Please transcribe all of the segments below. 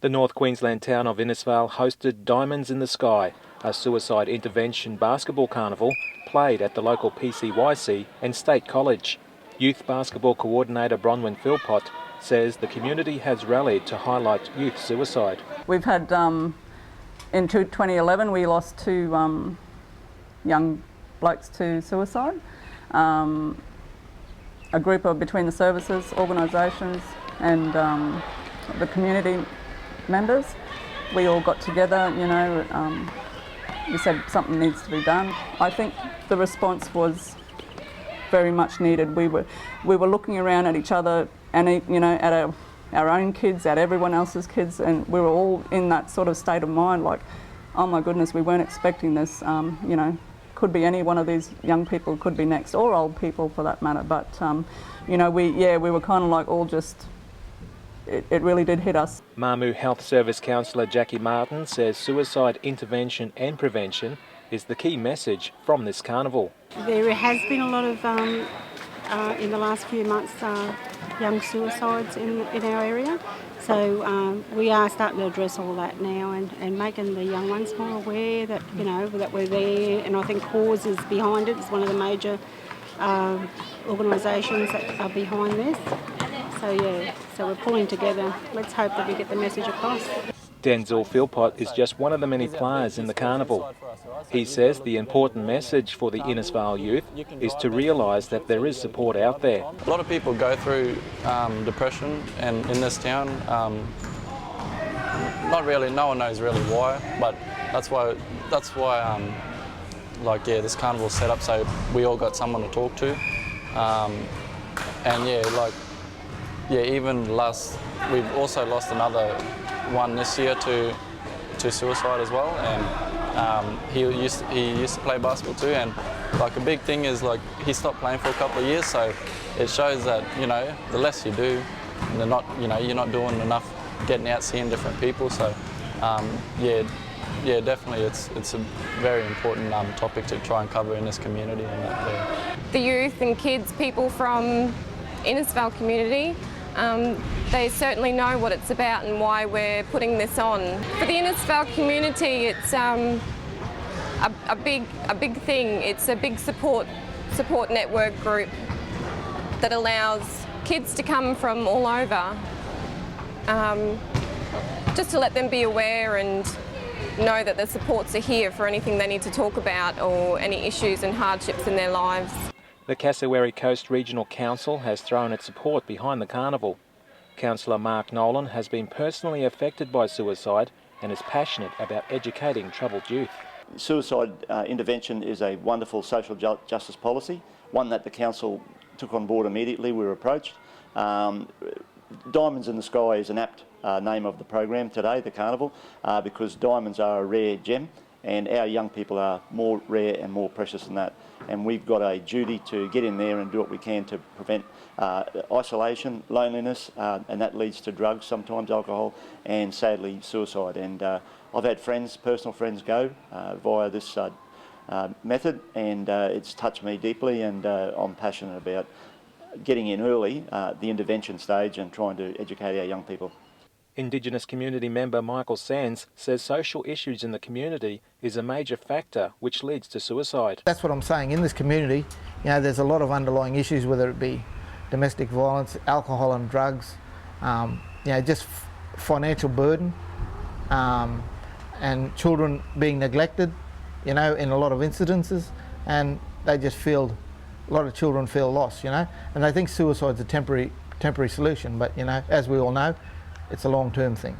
The North Queensland town of Innisfail hosted Diamonds in the Sky, a suicide intervention basketball carnival played at the local PCYC and State College. Youth Basketball Coordinator Bronwyn Philpott says the community has rallied to highlight youth suicide. We've had, in 2011, we lost two young blokes to suicide. A group of between the services, organisations and the community members, we all got together, we said something needs to be done. I think the response was very much needed. We were looking around at each other and at our own kids, at everyone else's kids, and we were all in that sort of state of mind, like, oh my goodness, we weren't expecting this. Could be any one of these young people, could be next, or old people for that matter. But we were kind of like all just. It really did hit us. Mamu Health Service Counsellor Jackie Martin says suicide intervention and prevention is the key message from this carnival. There has been a lot of, in the last few months, young suicides in our area. So we are starting to address all that now and making the young ones more aware that, that we're there. And I think Cause is behind it. It's one of the major organisations that are behind this. So we're pulling together. Let's hope that we get the message across. Denzel Philpott is just one of the many players in the carnival. He says the important message for the Innisfail youth is to realise that there is support out there. A lot of people go through depression and in this town. Not really, no one knows really why, but that's why this carnival's set up so we all got someone to talk to. We've also lost another one this year to suicide as well, and he used to play basketball too, and like a big thing is like he stopped playing for a couple of years, so it shows that the less you do, you're not doing enough getting out seeing different people. So definitely it's a very important topic to try and cover in this community. The youth and kids, people from Innisfail community, they certainly know what it's about and why we're putting this on. For the Innisfail community, it's a big thing. It's a big support network group that allows kids to come from all over, just to let them be aware and know that the supports are here for anything they need to talk about or any issues and hardships in their lives. The Cassowary Coast Regional Council has thrown its support behind the carnival. Councillor Mark Nolan has been personally affected by suicide and is passionate about educating troubled youth. Suicide intervention is a wonderful social justice policy, one that the council took on board immediately. We were approached. Diamonds in the Sky is an apt name of the program today, the carnival, because diamonds are a rare gem and our young people are more rare and more precious than that. And we've got a duty to get in there and do what we can to prevent isolation, loneliness, and that leads to drugs, sometimes alcohol, and sadly suicide. And I've had personal friends go via this method, and it's touched me deeply, and I'm passionate about getting in early, the intervention stage, and trying to educate our young people. Indigenous community member Michael Sands says social issues in the community is a major factor which leads to suicide. That's what I'm saying. In this community, there's a lot of underlying issues, whether it be domestic violence, alcohol and drugs, just financial burden, and children being neglected, in a lot of incidences, and they just feel, a lot of children feel lost, and they think suicide's a temporary solution, but as we all know, it's a long-term thing.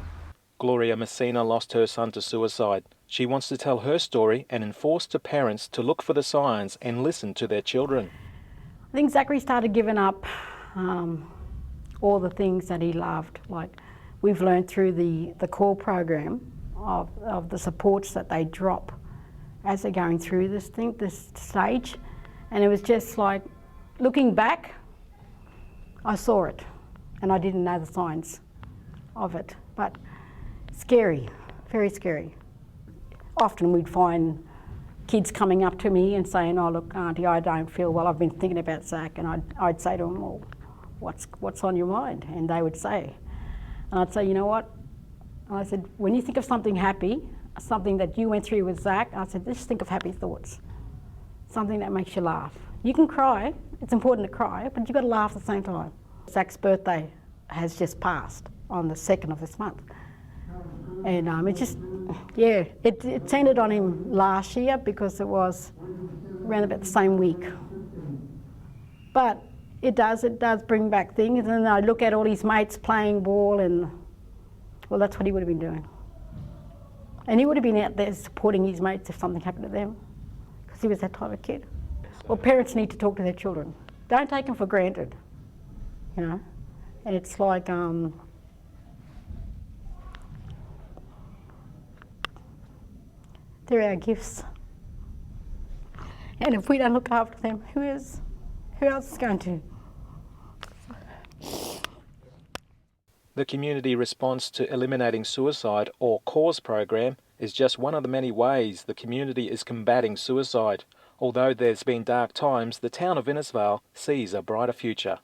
Gloria Messina lost her son to suicide. She wants to tell her story and enforce to parents to look for the signs and listen to their children. I think Zachary started giving up all the things that he loved. Like we've learned through the core program of the supports that they drop as they're going through this stage. And it was just like, looking back, I saw it and I didn't know the signs of it, but scary, very scary. Often we'd find kids coming up to me and saying, "Oh look, Auntie, I don't feel well, I've been thinking about Zach," and I'd say to them, "Well, what's on your mind?" And they would say, and I'd say, "You know what, And I said, when you think of something happy, something that you went through with Zach, I said, just think of happy thoughts. Something that makes you laugh. You can cry, it's important to cry, but you've got to laugh at the same time. Zach's birthday has just passed on the 2nd of this month. And it just, yeah, it centred on him last year because it was around about the same week. But it does bring back things, and I look at all his mates playing ball, and well, that's what he would have been doing. And he would have been out there supporting his mates if something happened to them, because he was that type of kid. Well, parents need to talk to their children. Don't take them for granted, you know. And it's like, they're our gifts. And if we don't look after them, who else is going to? The Community Response to Eliminating Suicide, or CAUSE program, is just one of the many ways the community is combating suicide. Although there's been dark times, the town of Innisfail sees a brighter future.